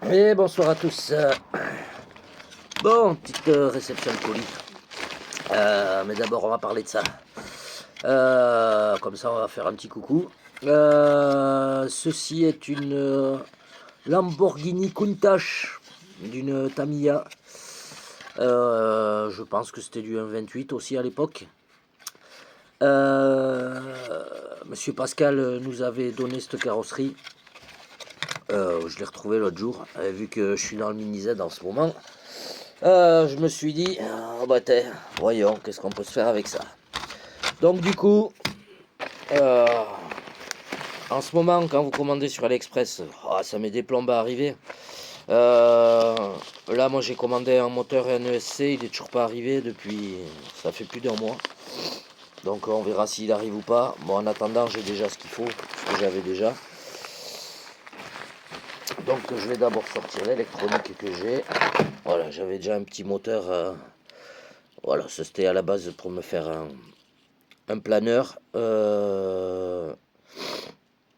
Et bonsoir à tous. Bon, petite réception de colis. Mais d'abord, on va parler de ça. Comme ça, on va faire un petit coucou. Ceci est une Lamborghini Countach d'une Tamiya. Je pense que c'était du 1.28 aussi à l'époque. Euh, Monsieur Pascal nous avait donné cette carrosserie. Je l'ai retrouvé l'autre jour. Vu que je suis dans le mini Z en ce moment. Je me suis dit, oh bah voyons, qu'est-ce qu'on peut se faire avec ça. Donc du coup, euh, en ce moment, quand vous commandez sur AliExpress, ça met des plombes à arriver. Là, moi j'ai commandé un moteur NESC, il est toujours pas arrivé depuis, ça fait plus d'1 mois. Donc on verra s'il arrive ou pas. Bon, en attendant, j'ai déjà ce qu'il faut, ce que j'avais déjà. Donc je vais d'abord sortir l'électronique que j'ai. Voilà, j'avais déjà un petit moteur. Voilà, ça c'était à la base pour me faire un planeur.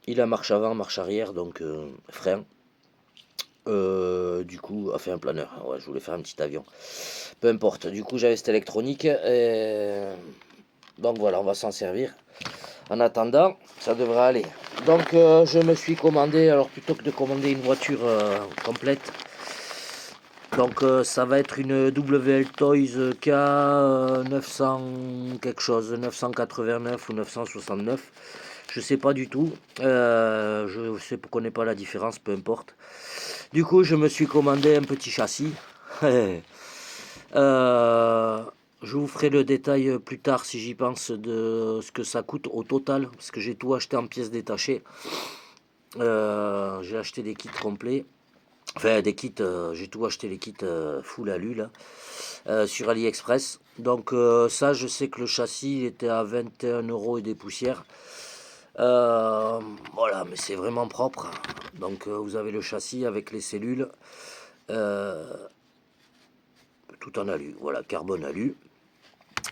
Il a marche avant, marche arrière, donc frein. Du coup, enfin un planeur. Ouais, je voulais faire un petit avion. Peu importe. Du coup, j'avais cette électronique. Donc voilà, on va s'en servir. En attendant, ça devrait aller. Donc je me suis commandé, alors plutôt que de commander une voiture complète, donc ça va être une WL Toys K 900 quelque chose, 989 ou 969. Je sais pas du tout. Je sais, connais pas la différence, peu importe. Du coup, je me suis commandé un petit châssis. Euh, je vous ferai le détail plus tard si j'y pense de ce que ça coûte au total, parce que j'ai tout acheté en pièces détachées. J'ai acheté des kits complets. Enfin, des kits, j'ai tout acheté les kits full alu là, sur AliExpress. Donc ça, je sais que le châssis il était à 21 euros et des poussières. Voilà, mais c'est vraiment propre. Donc vous avez le châssis avec les cellules, euh, tout en alu. Voilà, carbone alu.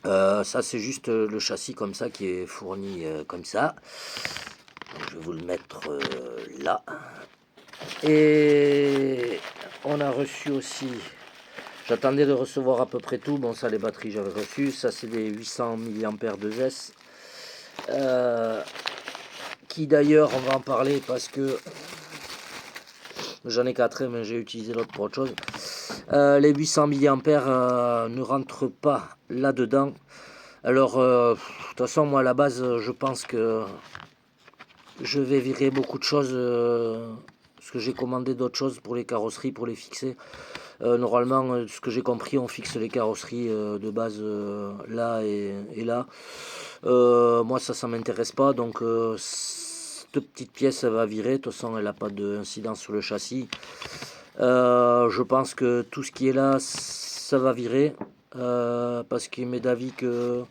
Ça, c'est juste le châssis comme ça qui est fourni comme ça. Donc, je vais vous le mettre là. Et on a reçu aussi. J'attendais de recevoir à peu près tout. Bon, ça, les batteries, j'avais reçu. Ça, c'est des 800 mAh 2S. Qui d'ailleurs, on va en parler parce que j'en ai 4, mais j'ai utilisé l'autre pour autre chose. Les 800 mAh ne rentrent pas là-dedans. Alors, de toute façon, moi, à la base, je pense que je vais virer beaucoup de choses. Parce que j'ai commandé d'autres choses pour les carrosseries, pour les fixer. Normalement, ce que j'ai compris, on fixe les carrosseries de base là et là. Moi, ça m'intéresse pas. Donc, cette petite pièce, elle va virer. De toute façon, elle n'a pas d'incidence sur le châssis. Je pense que tout ce qui est là, ça va virer. Parce qu'il m'est d'avis que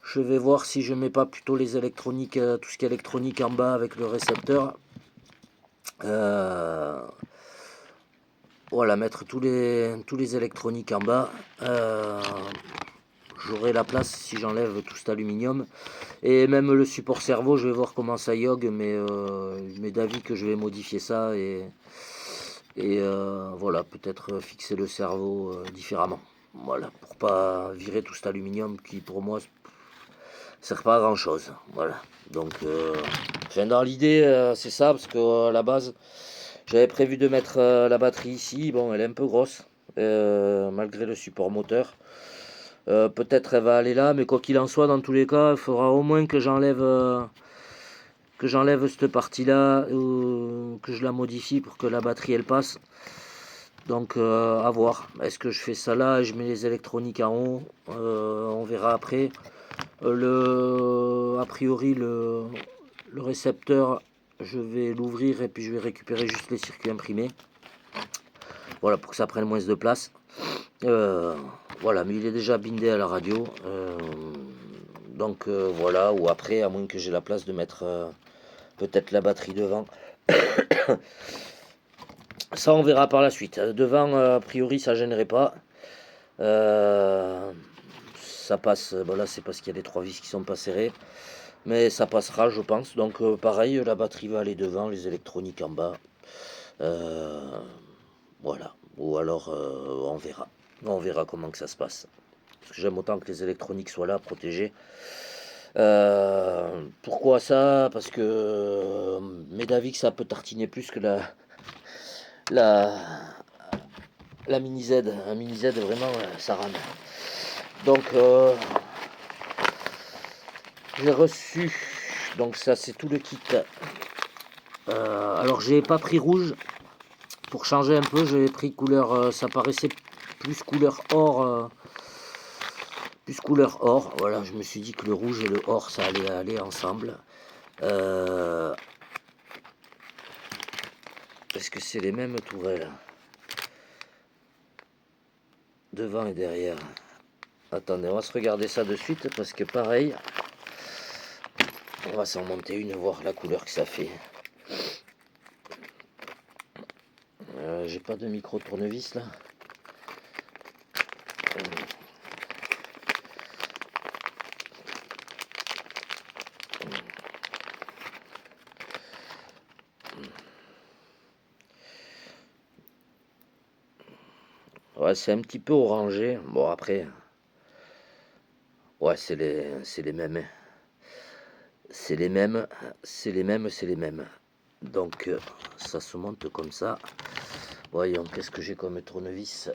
je vais voir si je mets pas plutôt les électroniques, tout ce qui est électronique en bas avec le récepteur. Voilà, mettre tous les électroniques en bas. J'aurai la place si j'enlève tout cet aluminium. Et même le support cerveau, je vais voir comment ça yogue, mais je mets d'avis que je vais modifier ça et voilà, peut-être fixer le cerveau différemment. Voilà, pour pas virer tout cet aluminium qui pour moi sert pas à grand chose. Voilà. Donc, dans l'idée, c'est ça, parce que à la base, j'avais prévu de mettre la batterie ici. Bon, elle est un peu grosse, malgré le support moteur. Peut-être elle va aller là, mais quoi qu'il en soit, dans tous les cas, il faudra au moins que j'enlève cette partie-là, que je la modifie pour que la batterie elle passe. Donc à voir. Est-ce que je fais ça là et je mets les électroniques en haut? On verra après. A priori, le récepteur, je vais l'ouvrir et puis je vais récupérer juste les circuits imprimés. Voilà, pour que ça prenne moins de place. Voilà, mais il est déjà bindé à la radio. Donc voilà, ou après, à moins que j'ai la place de mettre peut-être la batterie devant. Ça, on verra par la suite. Devant, a priori, ça gênerait pas. Ça passe. Bon, là, c'est parce qu'il y a les 3 vis qui sont pas serrées. Mais ça passera, je pense. Donc, pareil, la batterie va aller devant, les électroniques en bas. Voilà, ou alors on verra comment que ça se passe. Parce que j'aime autant que les électroniques soient là, protégées. Pourquoi ça? Parce que Medavix ça peut tartiner plus que la, la mini Z. Un mini Z vraiment ça rame. Donc j'ai reçu, donc ça c'est tout le kit. Alors j'ai pas pris rouge. Pour changer un peu, j'ai pris couleur, ça paraissait plus couleur or. Plus couleur or, voilà, je me suis dit que le rouge et le or ça allait aller ensemble. Est-ce que c'est les mêmes tourelles? Devant et derrière. Attendez, on va se regarder ça de suite parce que pareil, on va s'en monter une, voir la couleur que ça fait. J'ai pas de micro tournevis là. Ouais, c'est un petit peu orangé. Bon, après, ouais, c'est les mêmes. C'est les mêmes, c'est les mêmes, c'est les mêmes. Donc, ça se monte comme ça. Voyons, qu'est-ce que j'ai comme tournevis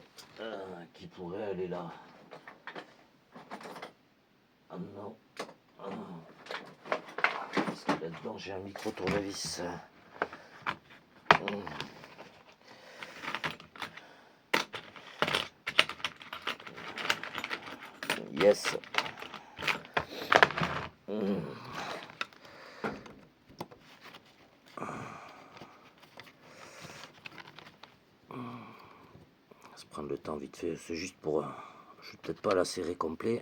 qui pourrait aller là. Ah non. Ah. Parce que là-dedans, j'ai un micro tournevis. Yes. On va se prendre le temps vite fait. C'est juste pour... je vais peut-être pas la serrer complet.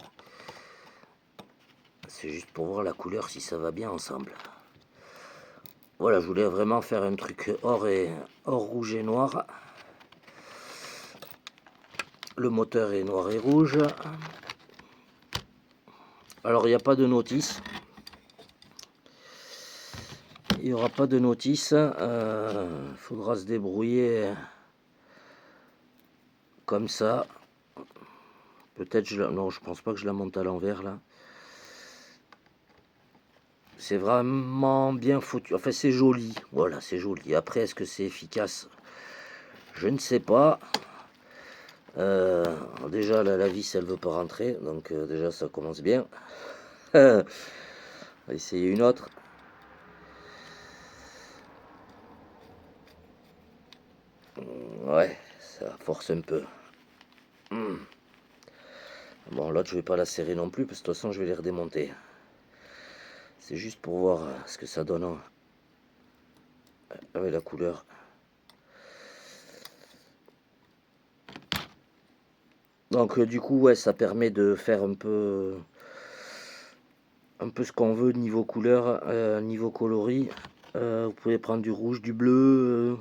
C'est juste pour voir la couleur si ça va bien ensemble. Voilà, je voulais vraiment faire un truc or, rouge et noir. Le moteur est noir et rouge. Alors, il n'y a pas de notice. Il n'y aura pas de notice. Faudra se débrouiller comme ça. Peut-être non, je pense pas que je la monte à l'envers là. C'est vraiment bien foutu. Enfin, c'est joli. Voilà, c'est joli. Après, est-ce que c'est efficace? Je ne sais pas. Déjà, la vis, elle veut pas rentrer. Donc, déjà, ça commence bien. On va essayer une autre. Ouais, ça force un peu. Bon, l'autre, je vais pas la serrer non plus, parce que de toute façon, je vais les redémonter. C'est juste pour voir ce que ça donne avec la couleur. Donc, du coup, ouais, ça permet de faire un peu ce qu'on veut niveau couleur, niveau coloris. Vous pouvez prendre du rouge, du bleu.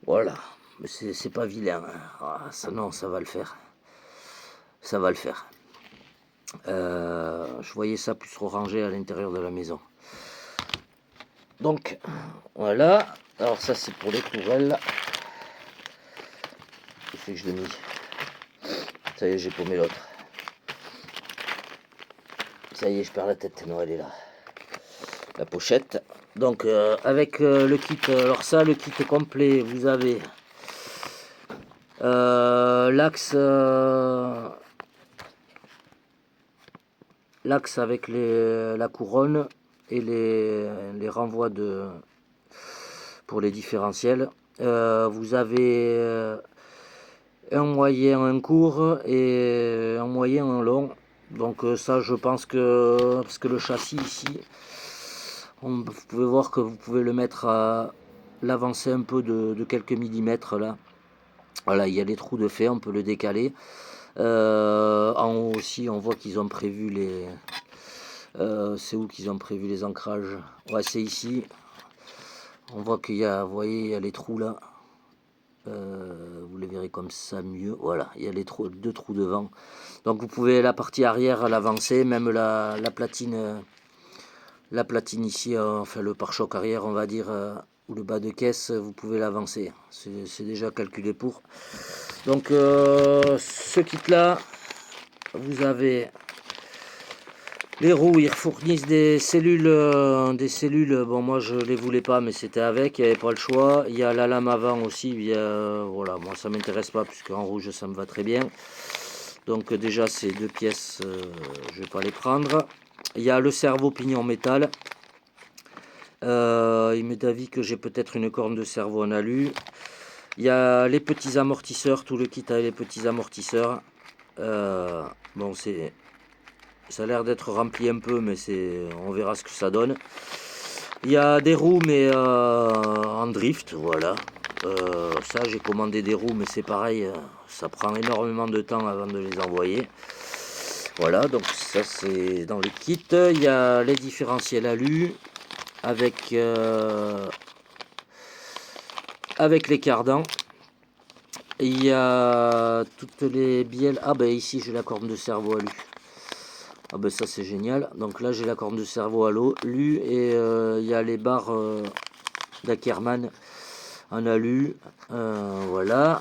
Voilà, mais c'est pas vilain. Ah, ça, non, ça va le faire. Ça va le faire. Je voyais ça plus rangé à l'intérieur de la maison. Donc, voilà. Alors ça, c'est pour les tourelles. Il fait que je l'ai mis. Ça y est, j'ai paumé l'autre. Ça y est, je perds la tête. Non, elle est là. La pochette. Donc, avec le kit. Alors ça, le kit complet, vous avez l'axe avec la couronne et les renvois pour les différentiels. Vous avez un moyen, un court et un moyen, un long. Donc ça, je pense que, parce que le châssis ici, vous pouvez voir que vous pouvez le mettre à l'avancer un peu de quelques millimètres là. Voilà, il y a les trous de fait, on peut le décaler. En haut aussi, on voit qu'ils ont prévu les... c'est où qu'ils ont prévu les ancrages? Ouais, c'est ici. On voit qu'il y a, vous voyez, il y a les trous là. Vous les verrez comme ça mieux. Voilà, il y a les deux trous devant. Donc vous pouvez la partie arrière l'avancer, même la platine ici, enfin le pare-choc arrière, on va dire. ou le bas de caisse, vous pouvez l'avancer. C'est déjà calculé pour. Donc ce kit là, vous avez les roues, ils fournissent des cellules, bon moi je les voulais pas mais c'était avec, il n'y avait pas le choix. Il y a la lame avant aussi, voilà, moi ça m'intéresse pas puisque en rouge ça me va très bien. Donc déjà ces deux pièces, je vais pas les prendre. Il y a le cerveau pignon métal. Il m'est d'avis que j'ai peut-être une corne de cerveau en alu. Il y a les petits amortisseurs, tout le kit avec les petits amortisseurs. Bon ça a l'air d'être rempli un peu, mais on verra ce que ça donne. Il y a des roues, mais en drift, voilà. Ça, j'ai commandé des roues, mais c'est pareil, ça prend énormément de temps avant de les envoyer. Voilà, donc ça c'est dans le kit. Il y a les différentiels alu avec les cardans. Il y a toutes les bielles. Ah ben ici j'ai la corne de cerveau alu. Ah ben ça c'est génial. Donc là j'ai la corne de cerveau à l'alu et il y a les barres d'Ackerman en alu. Voilà.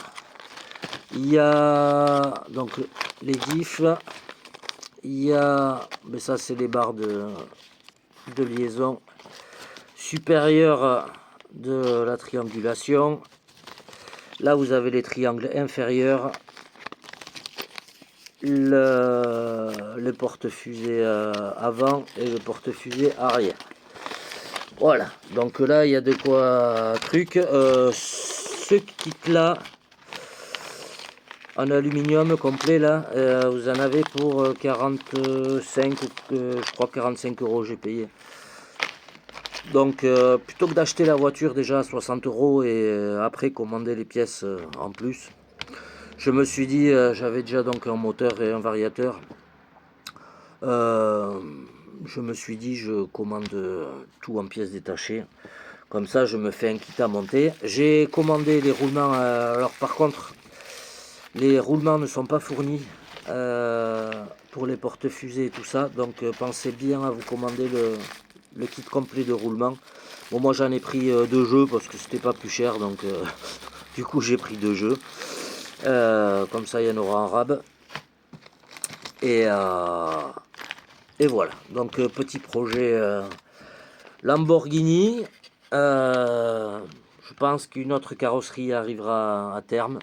Il y a donc les diffs. Il y a, mais ça c'est les barres de liaison supérieure de la triangulation. Là vous avez les triangles inférieurs. Le porte-fusée avant et le porte-fusée arrière. Voilà, donc là il y a de quoi truc. Ce kit là en aluminium complet là, vous en avez pour 45, je crois 45 euros j'ai payé. Donc plutôt que d'acheter la voiture déjà à 60 euros et après commander les pièces en plus, je me suis dit, j'avais déjà donc un moteur et un variateur. Je me suis dit, je commande tout en pièces détachées. Comme ça, je me fais un kit à monter. J'ai commandé les roulements. Alors par contre, les roulements ne sont pas fournis pour les porte-fusées et tout ça. Donc pensez bien à vous commander le kit complet de roulement. Bon, moi j'en ai pris deux jeux parce que c'était pas plus cher. Donc du coup, j'ai pris deux jeux. Comme ça, il y en aura en rab. Et voilà, donc petit projet Lamborghini. Je pense qu'une autre carrosserie arrivera à terme.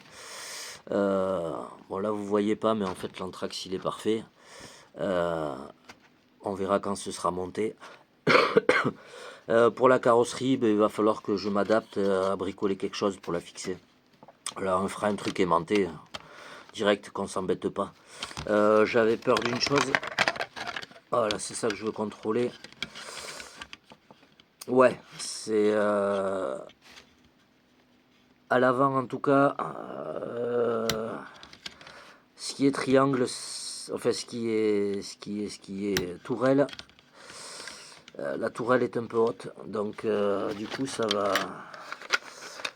Bon là vous voyez pas, mais en fait l'anthrax il est parfait. On verra quand ce sera monté. Pour la carrosserie, ben, il va falloir que je m'adapte à bricoler quelque chose pour la fixer. Là on fera un truc aimanté, direct, qu'on s'embête pas. J'avais peur d'une chose. Voilà, c'est ça que je veux contrôler. Ouais, c'est à l'avant en tout cas. Ce qui est triangle, enfin ce qui est tourelle. La tourelle est un peu haute, donc du coup ça va.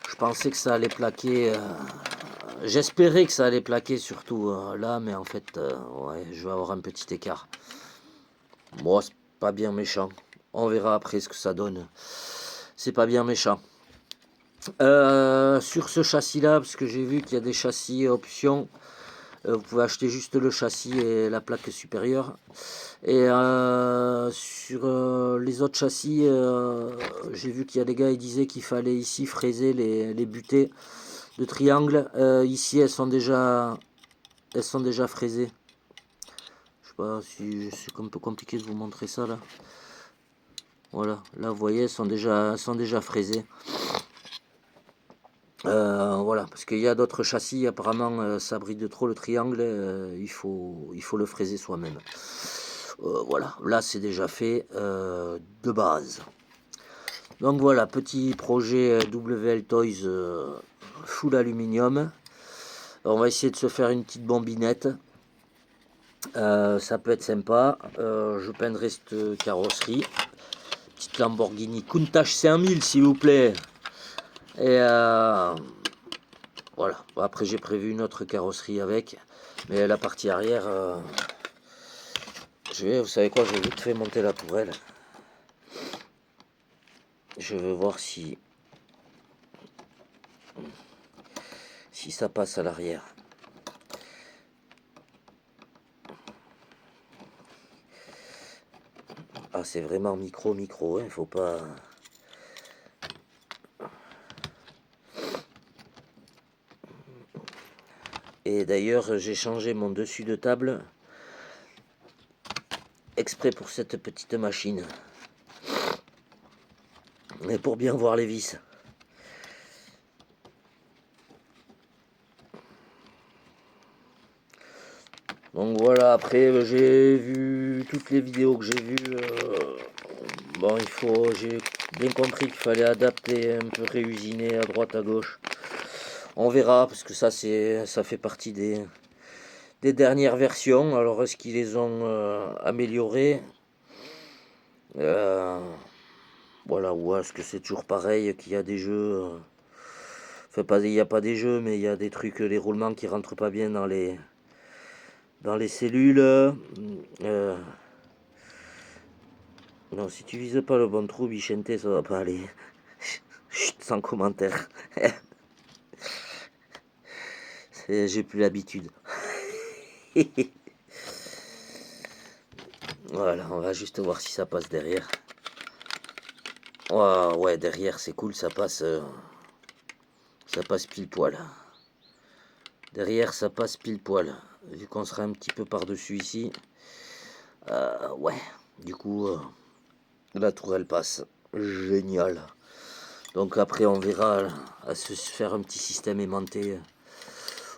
Je pensais que ça allait plaquer. J'espérais que ça allait plaquer surtout là, mais en fait, ouais, je vais avoir un petit écart. Moi, c'est pas bien méchant. On verra après ce que ça donne. C'est pas bien méchant. Sur ce châssis là, parce que j'ai vu qu'il y a des châssis options, vous pouvez acheter juste le châssis et la plaque supérieure. Et sur les autres châssis, j'ai vu qu'il y a des gars qui disaient qu'il fallait ici fraiser les butées de triangle. Ici elles sont déjà fraisées. Je sais pas si c'est un peu compliqué de vous montrer ça là. Voilà, là vous voyez, elles sont déjà fraisées. Voilà, parce qu'il y a d'autres châssis, apparemment ça bride trop le triangle, il faut le fraiser soi-même. Voilà, là c'est déjà fait de base. Donc voilà, petit projet WL Toys full aluminium. On va essayer de se faire une petite bombinette. Ça peut être sympa. Je peindrai cette carrosserie. Petite Lamborghini Countach 5000 s'il vous plaît. Et voilà. Après j'ai prévu une autre carrosserie avec. Mais la partie arrière, vous savez quoi, je vais vite fait monter la tourelle. Je veux voir si si ça passe à l'arrière. Ah, c'est vraiment micro, hein, faut pas... Et d'ailleurs, j'ai changé mon dessus de table exprès pour cette petite machine. Et pour bien voir les vis. Donc voilà, après j'ai vu toutes les vidéos que j'ai vues. Bon, j'ai bien compris qu'il fallait adapter, un peu réusiner à droite à gauche. On verra, parce que ça fait partie des dernières versions. Alors est-ce qu'ils les ont améliorées? Voilà, ou est-ce que c'est toujours pareil, qu'il y a des jeux... Enfin, pas, il n'y a pas des jeux, mais il y a des trucs, les roulements qui rentrent pas bien dans les cellules. Non, si tu vises pas le bon trou, Bichente, ça va pas aller. Chut, sans commentaire. J'ai plus l'habitude. Voilà, on va juste voir si ça passe derrière. Oh, ouais, derrière, c'est cool, ça passe pile poil. Derrière, ça passe pile poil. Vu qu'on sera un petit peu par-dessus ici. Ouais, du coup, la tourelle passe. Génial. Donc après, on verra à se faire un petit système aimanté.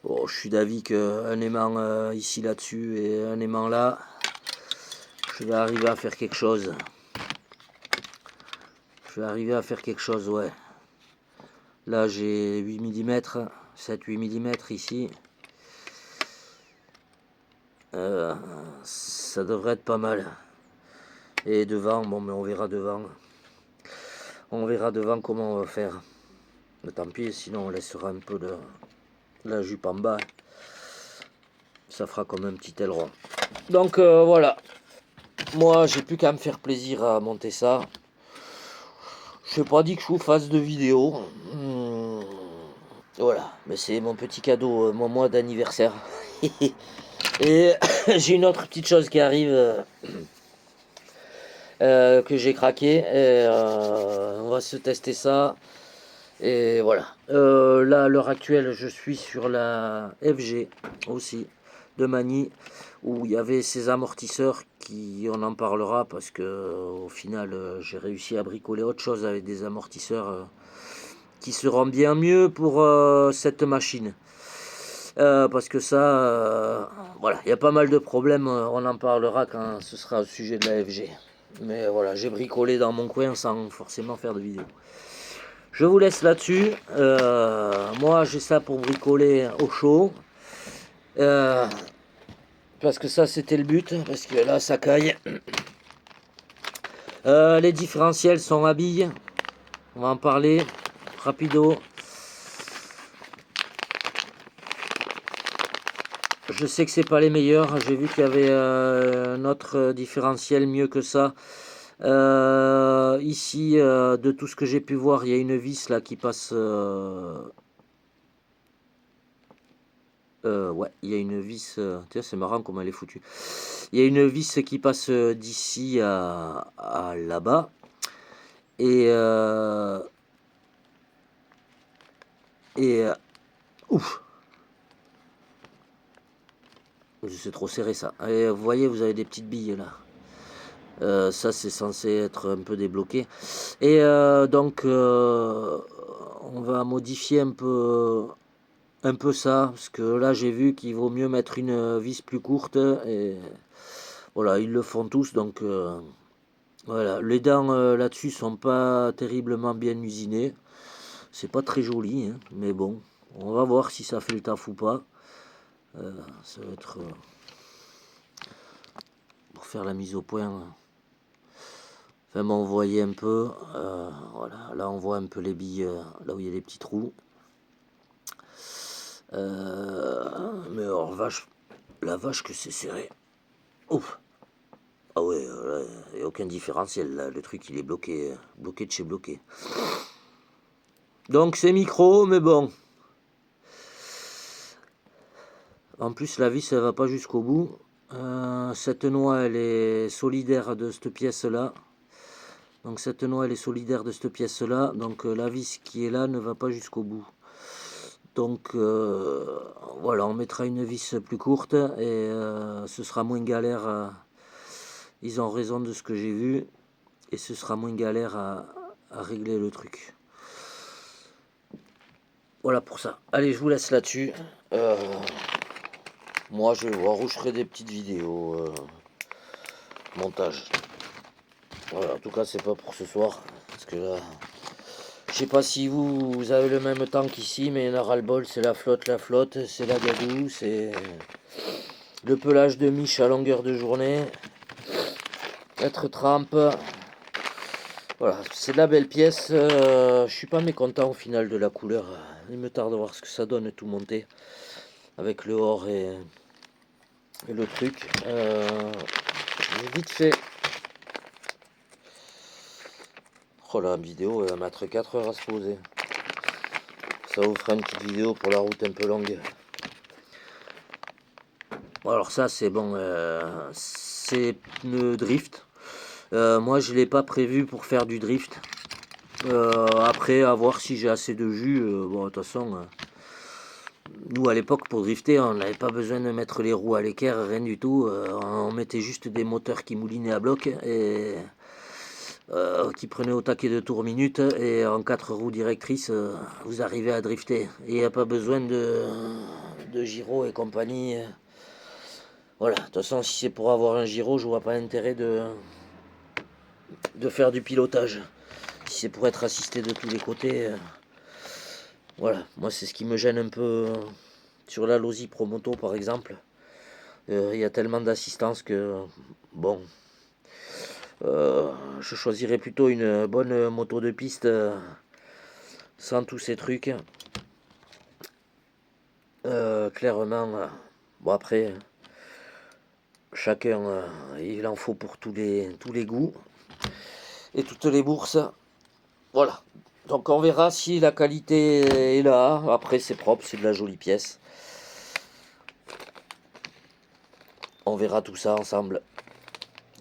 Oh, je suis d'avis qu'un aimant ici là-dessus et un aimant là, je vais arriver à faire quelque chose. Je vais arriver à faire quelque chose, ouais. Là, j'ai 8 mm, 7-8 mm ici. Ça devrait être pas mal. Et devant, bon, mais on verra devant. On verra devant comment on va faire. Mais tant pis, sinon on laissera un peu de la jupe en bas. Ça fera comme un petit aileron. Donc voilà. Moi, j'ai plus qu'à me faire plaisir à monter ça. Je n'ai pas dit que je vous fasse de vidéo. Voilà, mais c'est mon petit cadeau, mon mois d'anniversaire. Et j'ai une autre petite chose qui arrive que j'ai craqué. Et, on va se tester ça. Et voilà. Là, à l'heure actuelle, je suis sur la FG aussi de Mani, où il y avait ces amortisseurs qui, on en parlera parce que au final, j'ai réussi à bricoler autre chose avec des amortisseurs qui seront bien mieux pour cette machine. Parce que ça, voilà, il y a pas mal de problèmes, on en parlera quand ce sera au sujet de la FG. Mais voilà, j'ai bricolé dans mon coin sans forcément faire de vidéo. Je vous laisse là-dessus. Moi, j'ai ça pour bricoler au chaud. Parce que ça, c'était le but. Parce que là, ça caille. Les différentiels sont à billes. On va en parler. Rapido. Je sais que c'est pas les meilleurs. J'ai vu qu'il y avait un autre différentiel mieux que ça. Ici, de tout ce que j'ai pu voir, il y a une vis là qui passe. Ouais, il y a une vis. Tiens, c'est marrant comment elle est foutue. Il y a une vis qui passe d'ici à là-bas. Et. Ouf! C'est trop serré ça. Et vous voyez, vous avez des petites billes là. Ça, c'est censé être un peu débloqué. Et donc, on va modifier un peu ça. Parce que là, j'ai vu qu'il vaut mieux mettre une vis plus courte. Et voilà, ils le font tous. Donc, voilà. Les dents là-dessus sont pas terriblement bien usinées. C'est pas très joli, hein, mais bon. On va voir si ça fait le taf ou pas. Ça va être... pour faire la mise au point. Enfin, m'envoyer un peu. Voilà, là on voit un peu les billes, là où il y a les petits trous. Mais alors, vache, la vache que c'est serré. Ouf. Ah ouais, il n'y a aucun différentiel là. Le truc il est bloqué, bloqué de chez bloqué. Donc c'est micro, mais bon. En plus la vis elle va pas jusqu'au bout. Cette noix elle est solidaire de cette pièce là. Donc cette noix elle est solidaire de cette pièce là. Donc la vis qui est là ne va pas jusqu'au bout. Donc voilà, on mettra une vis plus courte et ce sera moins galère. Ils ont raison de ce que j'ai vu et ce sera moins galère à régler le truc. Voilà pour ça. Allez, je vous laisse là-dessus. Moi, je vais voir où je ferai des petites vidéos montage. Voilà, en tout cas, c'est pas pour ce soir. Parce que là, je sais pas si vous avez le même temps qu'ici, mais il y en a ras-le-bol. C'est la flotte, c'est la gadoue, c'est le pelage de miche à longueur de journée. Être trempe. Voilà, c'est de la belle pièce. Je suis pas mécontent au final de la couleur. Il me tarde de voir ce que ça donne tout monté. Avec le or et le truc. Vite fait. Oh la vidéo elle va mettre 4 heures à se poser. Ça vous fera une petite vidéo pour la route un peu longue. Bon, alors ça c'est bon. C'est le drift. Moi je l'ai pas prévu pour faire du drift. Après à voir si j'ai assez de jus. Bon de toute façon. Nous à l'époque pour drifter on n'avait pas besoin de mettre les roues à l'équerre, rien du tout. On mettait juste des moteurs qui moulinaient à bloc et qui prenaient au taquet de tours minute et en 4 roues directrices vous arrivez à drifter. Il n'y a pas besoin de gyro et compagnie. Voilà, de toute façon si c'est pour avoir un gyro je vois pas l'intérêt de faire du pilotage. Si c'est pour être assisté de tous les côtés. Voilà, moi c'est ce qui me gêne un peu sur la Losi Promoto par exemple. Il y a tellement d'assistance que bon, je choisirais plutôt une bonne moto de piste sans tous ces trucs. Clairement, bon après, chacun il en faut pour tous les goûts et toutes les bourses. Voilà. Donc on verra si la qualité est là. Après c'est propre, c'est de la jolie pièce. On verra tout ça ensemble.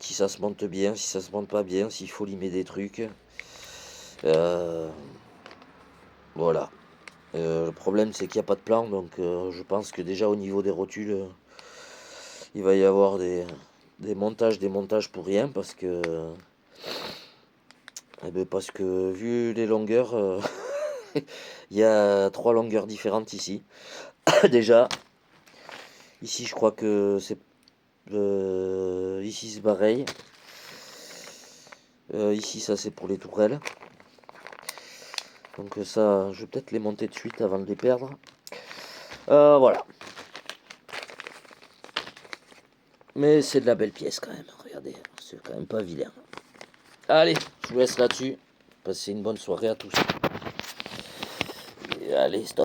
Si ça se monte bien, si ça se monte pas bien, s'il faut limer des trucs. Voilà. Le problème c'est qu'il n'y a pas de plan, donc je pense que déjà au niveau des rotules, il va y avoir des montages pour rien parce que vu les longueurs, il y a 3 longueurs différentes ici. Déjà, ici je crois que c'est ici c'est pareil. Ici ça c'est pour les tourelles. Donc ça, je vais peut-être les monter de suite avant de les perdre. Voilà. Mais c'est de la belle pièce quand même. Regardez, c'est quand même pas vilain. Allez, je vous laisse là-dessus. Passez une bonne soirée à tous. Et allez, stop.